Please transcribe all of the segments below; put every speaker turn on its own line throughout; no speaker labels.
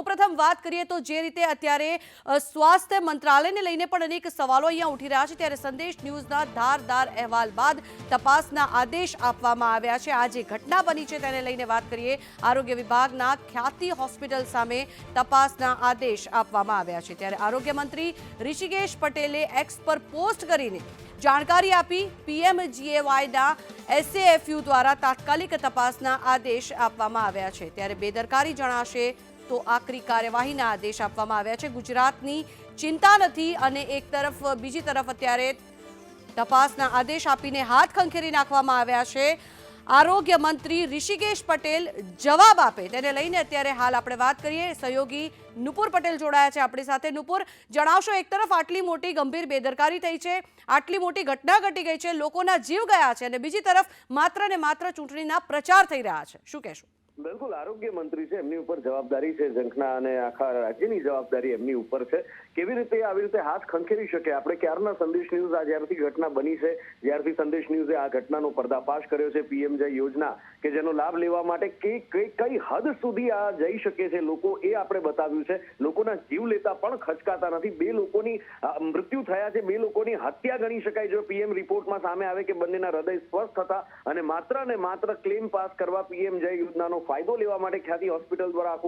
સૌપ્રથમ વાત કરીએ તો જે રીતે અત્યારે સ્વાસ્થ્ય મંત્રાલયને લઈને પણ અનેક સવાલો અહીંયા ઉઠી રહ્યા છે, ત્યારે સંદેશ ન્યૂઝના ધારદાર અહેવાલ બાદ તપાસના આદેશ આપવામાં આવ્યા છે। આ જે ઘટના બની છે તેને લઈને વાત કરીએ, આરોગ્ય વિભાગના ખ્યાતિ હોસ્પિટલ સામે તપાસના આદેશ આપવામાં આવ્યા છે। ત્યારે આરોગ્ય મંત્રી ઋષિકેશ પટેલે એક્સ પર પોસ્ટ કરીને જાણકારી આપી। પીએમજીએવાયના એસએએફયુ દ્વારા તાત્કાલિક તપાસના આદેશ આપવામાં આવ્યા છે। ત્યારે બેદરકારી જણાશે તો આકરી કાર્યવાહીના આદેશ આપવામાં આવ્યા છે। ગુજરાતની ચિંતા નથી અને એક તરફ બીજી તરફ અત્યારે તપાસના આદેશ આપીને હાથ ખંખેરી નાખવામાં આવ્યા છે। આરોગ્ય મંત્રી ઋષિકેશ પટેલ જવાબ આપે તેને લઈને અત્યારે હાલ આપણે વાત કરીએ। સહયોગી નુપુર પટેલ જોડાયા છે આપણી સાથે। નુપુર, જણાવશો, એક તરફ આટલી મોટી ગંભીર બેદરકારી થઈ છે, આટલી મોટી ઘટના ઘટી ગઈ છે, લોકોના જીવ ગયા છે, અને બીજી તરફ માત્ર ને માત્ર ચૂંટણીના પ્રચાર થઈ રહ્યા છે, શું કહેશો?
બિલકુલ, આરોગ્ય મંત્રી છે, એમની ઉપર જવાબદારી છે, ઝંખના અને આખા રાજ્યની જવાબદારી એમની ઉપર છે। કેવી રીતે આવી રીતે હાથ ખંખેરી શકે? આપણે ક્યારના સંદેશ ન્યૂઝ આ જ્યારથી ઘટના બની છે, જ્યારથી સંદેશ ન્યૂઝે આ ઘટનાનો પર્દાફાશ કર્યો છે, પીએમજય યોજના કે જેનો લાભ લેવા માટે કઈ હદ સુધી આ જઈ શકે છે લોકો, એ આપણે બતાવ્યું છે। લોકોના જીવ લેતા પણ ખચકાતા નથી। 2 લોકોની મૃત્યુ થયા છે, 2 લોકોની હત્યા ગણી શકાય જો પીએમ રિપોર્ટમાં સામે આવે કે બંનેના હૃદય સ્વસ્થ હતા અને માત્ર ક્લેમ પાસ કરવા પીએમજય યોજનાનો ફાયદો લેવા માટે ખ્યાતિ હોસ્પિટલ દ્વારા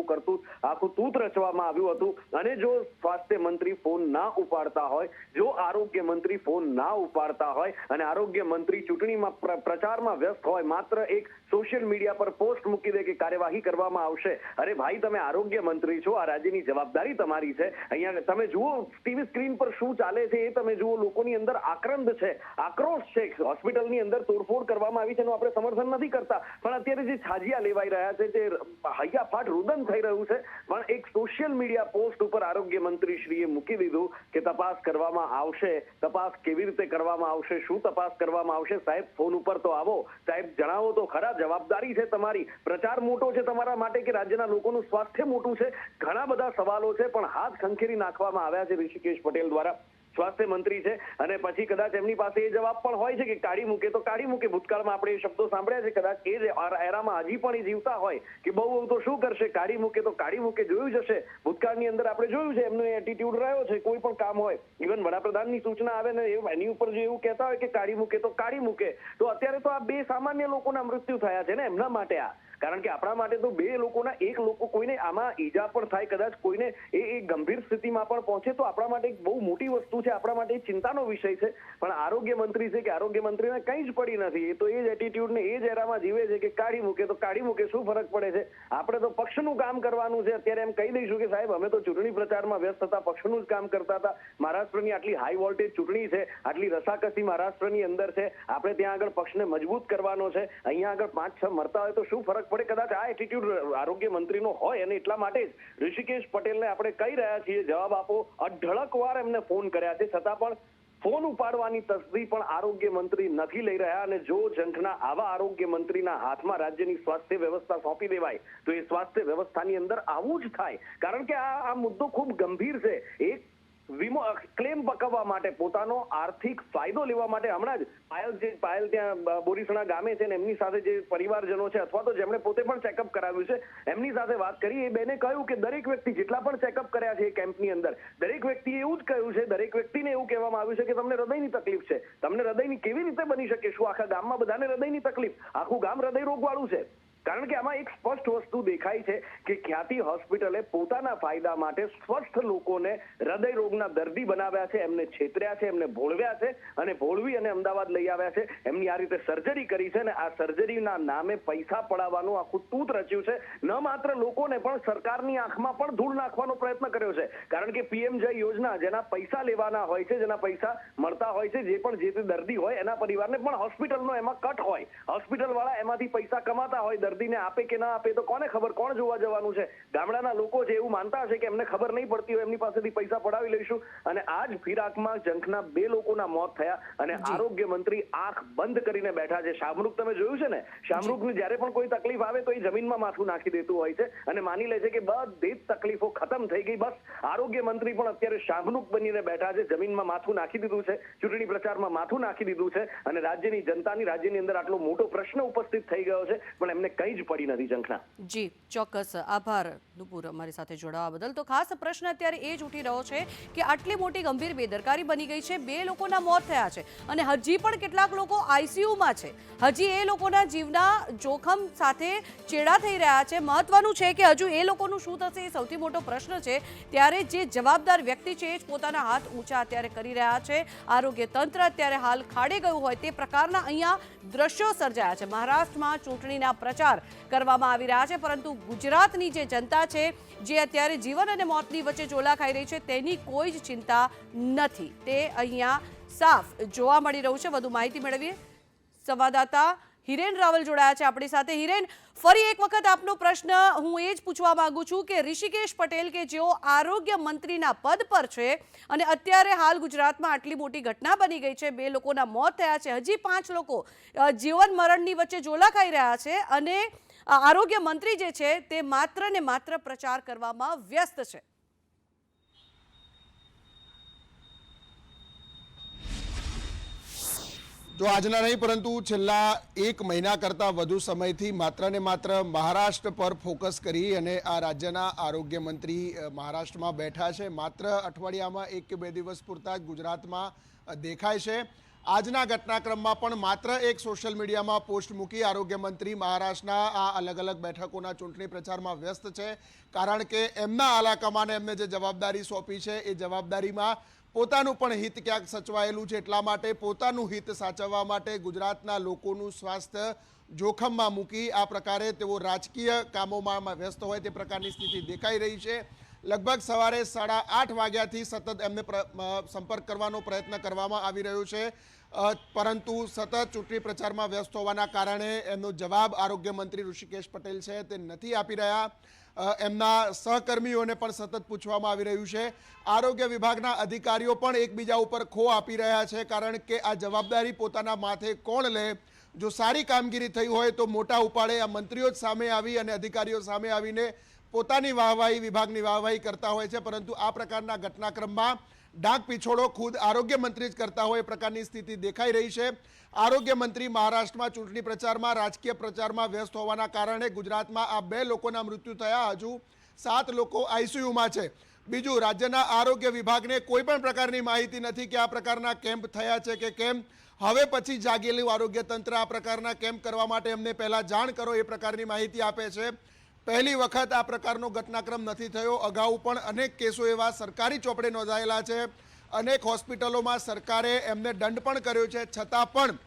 આખું તૂત રચવામાં આવ્યું હતું। અને જો સ્વાસ્થ્ય મંત્રી ફોન ના ઉપાડતા હોય, જો આરોગ્ય મંત્રી ફોન ના ઉપાડતા હોય અને આરોગ્ય મંત્રી ચૂંટણીમાં પ્રચારમાં વ્યસ્ત હોય, માત્ર એક સોશિયલ મીડિયા પર પોસ્ટ મૂકી દે કે કાર્યવાહી કરવામાં આવશે, અરે ભાઈ, તમે આરોગ્ય મંત્રી છો, આ રાજ્યની જવાબદારી તમારી છે। અહીંયા તમે જુઓ ટીવી સ્ક્રીન પર શું ચાલે છે એ તમે જુઓ। લોકોની અંદર આક્રંદ છે, આક્રોશ છે। હોસ્પિટલની અંદર તોડફોડ કરવામાં આવી છે એનું આપણે સમર્થન નથી કરતા, પણ અત્યારે જે છાજિયા લેવાઈ રહ્યા છે, જે હૈયાફાટ રુદન થઈ રહ્યું છે, પણ એક સોશિયલ મીડિયા પોસ્ટ ઉપર આરોગ્ય મંત્રી શ્રીએ મૂકી દીધું કે તપાસ કરવામાં આવશે। તપાસ કેવી રીતે કરવામાં આવશે, શું તપાસ કરવામાં આવશે? સાહેબ, ફોન ઉપર તો આવો, સાહેબ જણાવો તો ખરા, જવાબદારી છે તમારી, પ્રચાર મોટો છે તમારા માટે કે રાજ્યના લોકોનું સ્વાસ્થ્ય મોટું છે? ઘણા બધા સવાલો છે, પણ હાથ ખંખેરી નાખવામાં આવ્યા છે ઋષિકેશ પટેલ દ્વારા। સ્વાસ્થ્ય મંત્રી છે અને પછી કદાચ એમની પાસે એ જવાબ પણ હોય છે કે કાઢી મૂકે તો કાઢી મૂકે। ભૂતકાળમાં આપણે એ શબ્દો સાંભળ્યા છે, કદાચ એ જ એરામાં હજી પણ એ જીવતા હોય કે બહુ તો શું કરશે, કાઢી મૂકે તો કાઢી મૂકે, જોયું જશે। ભૂતકાળની અંદર આપણે જોયું છે એમનો એટીટ્યુડ રહ્યો છે, કોઈ પણ કામ હોય, ઇવન વડાપ્રધાનની સૂચના આવે ને એની ઉપર જો એવું કહેતા હોય કે કાઢી મૂકે તો કાઢી મૂકે, તો અત્યારે તો આ 2 સામાન્ય લોકોના મૃત્યુ થયા છે ને એમના માટે આ, કારણ કે આપણા માટે તો 2 લોકોના, એક લોકો કોઈને આમાં ઈજા પણ થાય, કદાચ કોઈને એ ગંભીર સ્થિતિમાં પણ પહોંચે તો આપણા માટે એક બહુ મોટી વસ્તુ છે, આપણા માટે ચિંતાનો વિષય છે। પણ આરોગ્ય મંત્રી છે કે આરોગ્ય મંત્રીને કંઈ જ પડી નથી, એ તો એ જ એટીટ્યુડને એ જ એરામાં જીવે છે કે કાઢી મૂકે તો કાઢી મૂકે, શું ફરક પડે છે? આપણે તો પક્ષનું કામ કરવાનું છે। અત્યારે એમ કહી દઈશું કે સાહેબ, અમે તો ચૂંટણી પ્રચારમાં વ્યસ્ત હતા, પક્ષનું જ કામ કરતા હતા। મહારાષ્ટ્રની આટલી હાઈ વોલ્ટેજ ચૂંટણી છે, આટલી રસાકસી મહારાષ્ટ્રની અંદર છે, આપણે ત્યાં આગળ પક્ષને મજબૂત કરવાનો છે। અહીંયા આગળ 5-6 મરતા હોય તો શું ફરક પડે? કદાચ આ એટીટ્યુડ આરોગ્ય મંત્રીનો હોય અને એટલા માટે જ ઋષિકેશ પટેલને આપણે કહી રહ્યા છીએ જવાબ આપો। અઢળક વાર એમને ફોન કર્યા છે, છતાં પણ ફોન ઉપાડવાની તસ્દી પણ આરોગ્ય મંત્રી નથી લઈ રહ્યા। અને જો ઝંખના આવા આરોગ્ય મંત્રીના હાથમાં રાજ્યની સ્વાસ્થ્ય વ્યવસ્થા સોંપી દેવાય તો એ સ્વાસ્થ્ય વ્યવસ્થાની અંદર આવું જ થાય, કારણ કે આ મુદ્દો ખૂબ ગંભીર છે। એક વીમો ક્લેમ પકવવા માટે, પોતાનો આર્થિક ફાયદો લેવા માટે, હમણાં જ પાયલ ત્યાં બોરીસણા ગામે છે ને એમની સાથે જે પરિવારજનો છે અથવા તો જેમણે પોતે પણ ચેકઅપ કરાવ્યું છે એમની સાથે વાત કરી, એ બેને કહ્યું કે દરેક વ્યક્તિ જેટલા પણ ચેકઅપ કર્યા છે એ કેમ્પની અંદર, દરેક વ્યક્તિએ એવું જ કહ્યું છે, દરેક વ્યક્તિને એવું કહેવામાં આવ્યું છે કે તમને હૃદયની તકલીફ છે। તમને હૃદયની કેવી રીતે બની શકે? શું આખા ગામમાં બધાને હૃદયની તકલીફ? આખું ગામ હૃદય રોગવાળું છે? કારણ કે આમાં એક સ્પષ્ટ વસ્તુ દેખાય છે કે ખ્યાતિ હોસ્પિટલે પોતાના ફાયદા માટે સ્વસ્થ લોકોને હૃદય રોગના દર્દી બનાવ્યા છે, એમને છેતર્યા છે, એમને ભોળવ્યા છે અને ભોળવી અને અમદાવાદ લઈ આવ્યા છે। એમની આ રીતે સર્જરી કરી છે અને આ સર્જરીના નામે પૈસા પડાવવાનું આખું તૂત રચ્યું છે। ન માત્ર લોકોને પણ સરકારની આંખમાં પણ ધૂળ નાખવાનો પ્રયત્ન કર્યો છે, કારણ કે પીએમજય યોજના જેના પૈસા લેવાના હોય છે, જેના પૈસા મળતા હોય છે, જે પણ જે તે દર્દી હોય એના પરિવારને પણ હોસ્પિટલનો એમાં કટ હોય, હોસ્પિટલ વાળા એમાંથી પૈસા કમાતા હોય, દર્દીને આપે કે ના આપે તો કોને ખબર, કોણ જોવા જવાનું છે? ગામડાના લોકો છે એવું માનતા હશે કે એમને ખબર નહીં પડતી હોય, એમની પાસેથી પૈસા પડાવી લઈશું। અને આ જ ફિરાકમાં ઝંખના 2 લોકોના મોત થયા અને આરોગ્ય મંત્રી આંખ બંધ કરીને બેઠા છે। શાહમૃગ તમે જોયું છે ને, શાહમૃગને જ્યારે પણ કોઈ તકલીફ આવે તો એ જમીનમાં માથું નાખી દેતું હોય છે અને માની લે છે કે બધી જ તકલીફો ખતમ થઈ ગઈ, બસ। આરોગ્ય મંત્રી પણ અત્યારે શાહમૃગ બનીને બેઠા છે, જમીનમાં માથું નાખી દીધું છે, ચૂંટણી પ્રચારમાં માથું નાખી દીધું છે અને રાજ્યની જનતાની, રાજ્યની અંદર આટલો મોટો પ્રશ્ન ઉપસ્થિત થઈ ગયો છે, પણ એમને કંઈ જ પડી નથી ઝંખના.
જી ચોક્કસ, આભાર નુપુર અમારી સાથે જોડાવા બદલ. તો ખાસ પ્રશ્ન અત્યારે એ જ ઉઠી રહ્યો છે કે આટલી મોટી ગંભીર બેદરકારી બની ગઈ છે, 2 લોકોના મોત થયા છે અને હજી પણ કેટલાક લોકો આઈસીયુમાં છે, હજી એ લોકોના જીવના જોખમ સાથે ચેડા થઈ રહ્યા છે. મહત્વનું છે કે હજુ એ લોકોનું શું થશે એ સૌથી મોટો પ્રશ્ન છે. ત્યારે જે જવાબદાર વ્યક્તિ છે એ જ પોતાના હાથ ઊંચા અત્યારે કરી રહ્યા છે. આરોગ્ય તંત્ર અત્યારે હાલ ખાડે ગયું હોય તે પ્રકારના અહીંયા દ્રશ્યો સર્જાયા છે. મહારાષ્ટ્રમાં ચૂંટણીના પ્રચાર કરવામાં આવી રહ્યા છે, પરંતુ ગુજરાતની જે જનતા છે જે અત્યારે જીવન અને મોતની વચ્ચે ઝોલા ખાઈ રહી છે તેની કોઈ જ ચિંતા નથી. તે અહીંયા સાફ જોવા મળી રહ્યું છે. વધુ માહિતી મેળવીએ. સંવાદદાતા હિરેન રાવલ જોડાયા છે આપણી સાથે. હિરેન, ફરી એક વખત આપનો પ્રશ્ન હું એ જ પૂછવા માંગુ છું કે ઋષિકેશ પટેલ કે જેઓ આરોગ્ય મંત્રીના પદ પર છે અને અત્યારે હાલ ગુજરાતમાં આટલી મોટી ઘટના બની ગઈ છે, 2 લોકોના મોત થયા છે, હજી 5 લોકો જીવન મરણની વચ્ચે ઝોલા ખાઈ રહ્યા છે અને આરોગ્ય મંત્રી જે છે તે માત્ર ને માત્ર પ્રચાર કરવામાં વ્યસ્ત છે.
જો આજના નહીં પરંતુ છેલ્લા 1 મહિના કરતાં વધુ સમયથી માત્ર ને માત્ર મહારાષ્ટ્ર પર ફોકસ કરી અને આ રાજ્યના આરોગ્ય મંત્રી મહારાષ્ટ્રમાં બેઠા છે. માત્ર અઠવાડિયામાં 1 કે 2 દિવસ પૂરતા જ ગુજરાતમાં દેખાય છે. આજના ઘટનાક્રમમાં પણ માત્ર એક સોશિયલ મીડિયામાં પોસ્ટ મૂકી આરોગ્ય મંત્રી મહારાષ્ટ્રના આ અલગ અલગ બેઠકોના ચૂંટણી પ્રચારમાં વ્યસ્ત છે. કારણ કે એમના આલાકમાને એમને જે જવાબદારી સોંપી છે એ જવાબદારીમાં પોતાનું પણ હિત ક્યાંક સચવાયેલું છે. એટલા માટે પોતાનું હિત સાચવવા માટે ગુજરાતના લોકોનું સ્વાસ્થ્ય જોખમમાં મૂકી આ પ્રકારે તેઓ રાજકીય કામોમાં વ્યસ્ત હોય તે પ્રકારની સ્થિતિ દેખાઈ રહી છે. લગભગ સવારે 8:30 વાગ્યાથી સતત એમને સંપર્ક કરવાનો પ્રયત્ન કરવામાં આવી રહ્યો છે, પરંતુ સતત ચૂંટણી પ્રચારમાં વ્યસ્ત હોવાના કારણે એમનો જવાબ આરોગ્ય મંત્રી ઋષિકેશ પટેલ છે તે નથી આપી રહ્યા. એમના સહકર્મીઓને પણ સતત પૂછવામાં આવી રહ્યું છે. આરોગ્ય વિભાગના અધિકારીઓ પણ એકબીજા ઉપર ખો આપી રહ્યા છે, કારણ કે આ જવાબદારી પોતાના માથે કોણ લે. જો સારી કામગીરી થઈ હોય તો મોટા ઉપાડે આ મંત્રીઓ જ સામે આવી અને અધિકારીઓ સામે આવીને પોતાની વાહવાહી વિભાગની વાહવાહી કરતા હોય છે, પરંતુ આ પ્રકારના ઘટનાક્રમમાં ડાક પીછોડો ખુદ આરોગ્ય મંત્રી જ કરતા હોય એ પ્રકારની સ્થિતિ દેખાઈ રહી છે. આરોગ્ય મંત્રી મહારાષ્ટ્રમાં ચૂંટણી પ્રચારમાં રાજકીય પ્રચારમાં વ્યસ્ત હોવાના કારણે ગુજરાતમાં આ 2 લોકોના મૃત્યુ થયા, હજુ 7 લોકો આઈસીયુમાં છે. બીજું, રાજ્યના આરોગ્ય વિભાગને કોઈ પણ પ્રકારની માહિતી નથી કે આ પ્રકારના કેમ્પ થયા છે કે કેમ. હવે પછી જાગેલું આરોગ્ય તંત્ર આ પ્રકારના કેમ્પ કરવા માટે એમને પહેલાં જાણ કરો એ પ્રકારની માહિતી આપે છે. પહેલી વખત આ પ્રકારનો ઘટનાક્રમ નથી થયો. અગાઉ પણ અનેક કેસો એવા સરકારી ચોપડે નોંધાયેલા છે. અનેક હોસ્પિટલોમાં સરકારે એમને દંડ પણ કર્યો છે, છતાં પણ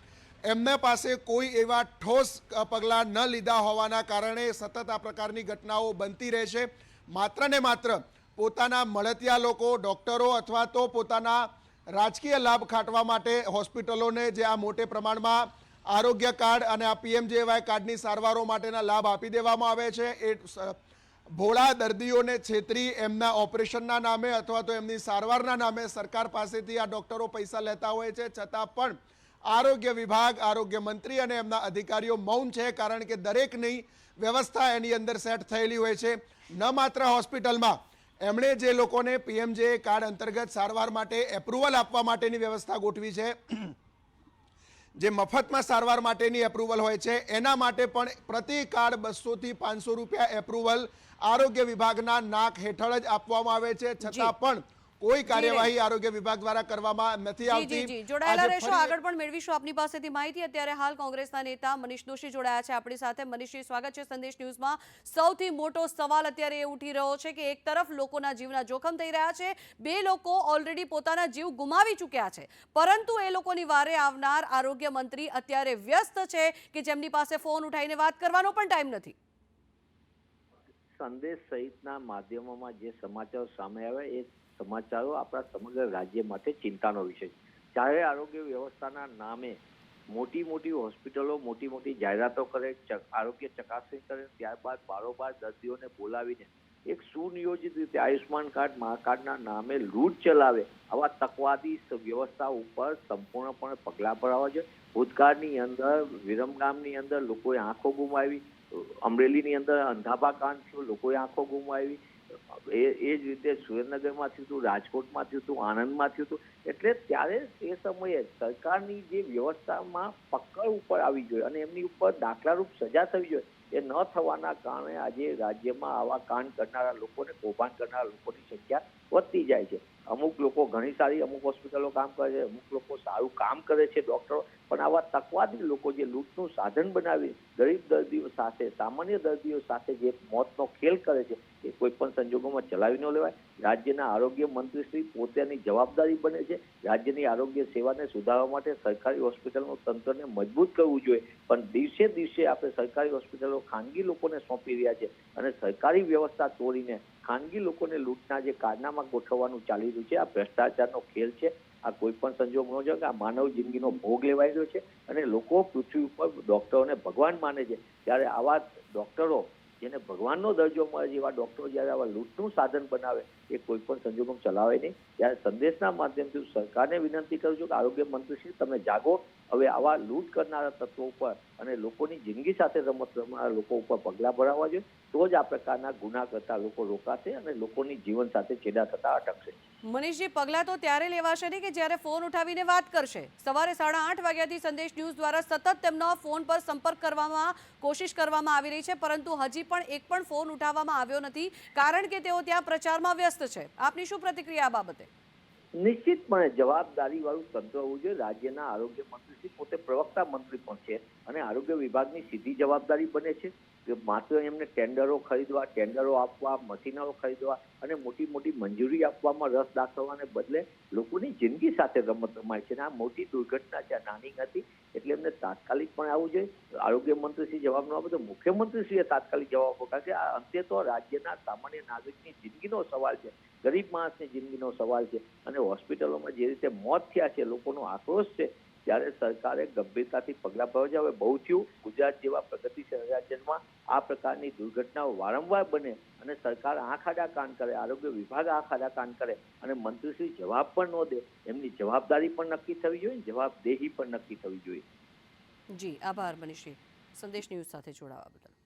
એમના પાસે કોઈ એવા ઠોસ પગલાં ન લીધા હોવાના કારણે સતત આ પ્રકારની ઘટનાઓ બનતી રહેશે. માત્ર ને માત્ર પોતાના મળતિયા લોકો, ડૉક્ટરો અથવા તો પોતાના રાજકીય લાભ ખાટવા માટે હોસ્પિટલોને જે આ મોટે પ્રમાણમાં આરોગ્ય કાર્ડ અને આ PMJY કાર્ડની સારવારો માટેના લાભ આપી દેવામાં આવે છે, એ ભોળા દર્દીઓને છેતરી એમના ઓપરેશનના નામે અથવા તો એમની સારવારના નામે સરકાર પાસેથી આ ડૉક્ટરો પૈસા લેતા હોય છે. છતાં પણ આરોગ્ય વિભાગ, આરોગ્ય મંત્રી અને એમના અધિકારીઓ મૌન છે, કારણ કે દરેકની વ્યવસ્થા એની અંદર સેટ થયેલી હોય છે. ન માત્ર હોસ્પિટલમાં એમણે જે લોકોને PMJY કાર્ડ અંતર્ગત સારવાર માટે એપ્રુવલ આપવા માટેની વ્યવસ્થા ગોઠવી છે, જે મફતમાં સારવાર માટેની એપ્રુવલ હોય છે, એના માટે પણ પ્રતિ કાર્ડ 200 થી 500 રૂપિયા એપ્રુવલ આરોગ્ય વિભાગના નાક હેઠળ જ આપવામાં આવે છે. છતાં પણ કોઈ કાર્યવાહી આરોગ્ય વિભાગ દ્વારા કરવામાં નથી આવતી.
જોડાયેલા રહેશો, આગળ પણ મેળવીશું આપની પાસેથી માહિતી. અત્યારે હાલ કોંગ્રેસના નેતા મનીષ દોશી જોડાયા છે આપણી સાથે. મનીષજી, સ્વાગત છે સંદેશ ન્યૂઝમાં. સૌથી મોટો સવાલ અત્યારે એ ઉઠી રહ્યો છે કે એક તરફ લોકોના જીવના જોખમ થઈ રહ્યા છે, 2 લોકો ઓલરેડી પોતાના જીવ ગુમાવી ચૂક્યા છે, પરંતુ એ લોકોની વારે આવનાર આરોગ્ય મંત્રી અત્યારે વ્યસ્ત છે કે જેમની પાસે ફોન ઉઠાઈને વાત કરવાનો પણ ટાઈમ નથી.
સંદેશ સહિતના માધ્યમોમાં જે સમાચારો સામે આવે એ સમાચારો આપણા સમગ્ર રાજ્ય માટે ચિંતાનો વિષય છે. જ્યારે આરોગ્ય વ્યવસ્થાના નામે મોટી મોટી હોસ્પિટલો મોટી મોટી જાહેરાતો કરે, આરોગ્ય ચકાસણી કરે, ત્યારબાદ બારોબાર દર્દીઓને બોલાવીને એક સુનિયોજિત રીતે આયુષ્માન કાર્ડ, મા કાર્ડના નામે લૂંટ ચલાવે, આવા તકવાદી વ્યવસ્થા ઉપર સંપૂર્ણપણે પગલાં ભરાવા જોઈએ. ભૂતકાળની અંદર વિરમગામની અંદર લોકોએ આંખો ગુમાવી, અમરેલીની અંદર અંધાભા કાંડ થયો, લોકોએ આંખો ગુમાવી, એ જ રીતે સુરેન્દ્રનગરમાં થયું હતું, રાજકોટમાં થયું હતું, આણંદમાં થયું હતું. એટલે ત્યારે એ સમયે સરકારની જે વ્યવસ્થામાં પકડ ઉપર આવી જોઈએ અને એમની ઉપર દાખલારૂપ સજા થવી જોઈએ. એ ન થવાના કારણે આજે રાજ્યમાં આવા કાંડ કરનારા લોકોને કૌભાંડ કરનારા લોકોની સંખ્યા વધતી જાય છે. અમુક લોકો ઘણી સારી અમુક હોસ્પિટલો કામ કરે છે, અમુક લોકો સારું કામ કરે છે ડોક્ટરો, પણ આવા તકવાદી લોકો જે લૂંટનું સાધન બનાવી ગરીબ દર્દીઓ સાથે સામાન્ય દર્દીઓ સાથે જે મોતનો ખેલ કરે છે એ કોઈ પણ સંજોગોમાં ચલાવી ન લેવાય. રાજ્યના આરોગ્ય મંત્રીશ્રી પોતાની જવાબદારી બને છે. રાજ્યની આરોગ્ય સેવાને સુધારવા માટે સરકારી હોસ્પિટલનું તંત્રને મજબૂત કરવું જોઈએ, પણ દિવસે દિવસે આપણે સરકારી હોસ્પિટલો ખાનગી લોકોને સોંપી રહ્યા છે અને સરકારી વ્યવસ્થા તોડીને ખાનગી લોકોને લૂંટના જે કારનામા ગોઠવવાનું ચાલી રહ્યું છે. આ ભ્રષ્ટાચારનો ખેલ છે. આ કોઈ પણ સંજોગનો છે કે આ માનવ જિંદગીનો ભોગ લેવાઈ રહ્યો છે અને લોકો પૃથ્વી ઉપર ડોક્ટરોને ભગવાન માને છે. ત્યારે આવા ડોક્ટરો જેને ભગવાનનો દરજ્જો મળે છે એવા ડોક્ટરો જ્યારે આવા લૂંટનું સાધન બનાવે એ કોઈ પણ સંજોગોમાં ચલાવે નહીં. ત્યારે સંદેશના માધ્યમથી સરકારને વિનંતી કરું છું કે આરોગ્ય મંત્રીશ્રી તમે જાગો. હવે આવા લૂંટ કરનારા તત્વો ઉપર અને લોકોની જિંદગી સાથે રમત રમનારા લોકો ઉપર પગલાં ભરાવવા જોઈએ. તો જ આ પ્રકારના ગુના કરતા લોકો રોકાશે અને લોકોની જીવન સાથે ચેડા થતા અટકશે.
મનીષજી, પગલાં તો ત્યારે લેવાશે ને કે જ્યારે ફોન ઉઠાવીને વાત કરશે. સવારે 8:30 વાગ્યાથી સંદેશ ન્યૂઝ દ્વારા સતત તેમનો ફોન પર સંપર્ક કરવામાં કોશિશ કરવામાં આવી રહી છે, પરંતુ હજી પણ એક પણ ફોન ઉઠાવવામાં આવ્યો નથી, કારણ કે તેઓ ત્યાં પ્રચારમાં વ્યસ્ત છે. આપની શું પ્રતિક્રિયા આ બાબતે?
નિશ્ચિતપણે જવાબદારી વાળું તંત્ર હોવું જોઈએ. રાજ્યના આરોગ્ય મંત્રી પોતે પ્રવક્તા મંત્રી પણ છે અને આરોગ્ય વિભાગની સીધી જવાબદારી બને છે કે માત્ર એમને ટેન્ડરો ખરીદવા, ટેન્ડરો આપવા, મશીનરો ખરીદવા અને મોટી મોટી મંજૂરી આપવામાં રસ દાખવવાને બદલે લોકોની જિંદગી સાથે રમત રમાય છે. આ મોટી દુર્ઘટના છે, નાની નથી. એટલે એમને તાત્કાલિક પણ આવવું જોઈએ. આરોગ્ય મંત્રીશ્રી જવાબ ન આપે તો મુખ્યમંત્રીશ્રીએ તાત્કાલિક જવાબ આપવો, કારણ કે આ અંતે તો રાજ્યના સામાન્ય નાગરિકની જિંદગીનો સવાલ છે, ગરીબ માણસની જિંદગીનો સવાલ છે. અને હોસ્પિટલોમાં જે રીતે મોત થયા છે, લોકોનો આક્રોશ છે, ત્યારે સરકારે ગંભીરતાથી પગલાં ભરવા જોઈએ. હવે બહુ થયું. ગુજરાત જેવા પ્રગતિશીલ રાજ્યમાં આ પ્રકારની દુર્ઘટનાઓ વારંવાર બને અને સરકાર આંખ આડા કાન કરે, આરોગ્ય વિભાગ આંખ આડા કાન કરે અને મંત્રીશ્રી જવાબ પણ ન દે. એમની જવાબદારી પણ નક્કી થવી જોઈએ, જવાબદેહી પણ નક્કી થવી જોઈએ.
જી આભાર મનીષજી, સંદેશ ન્યૂઝ સાથે જોડાવા બદલ.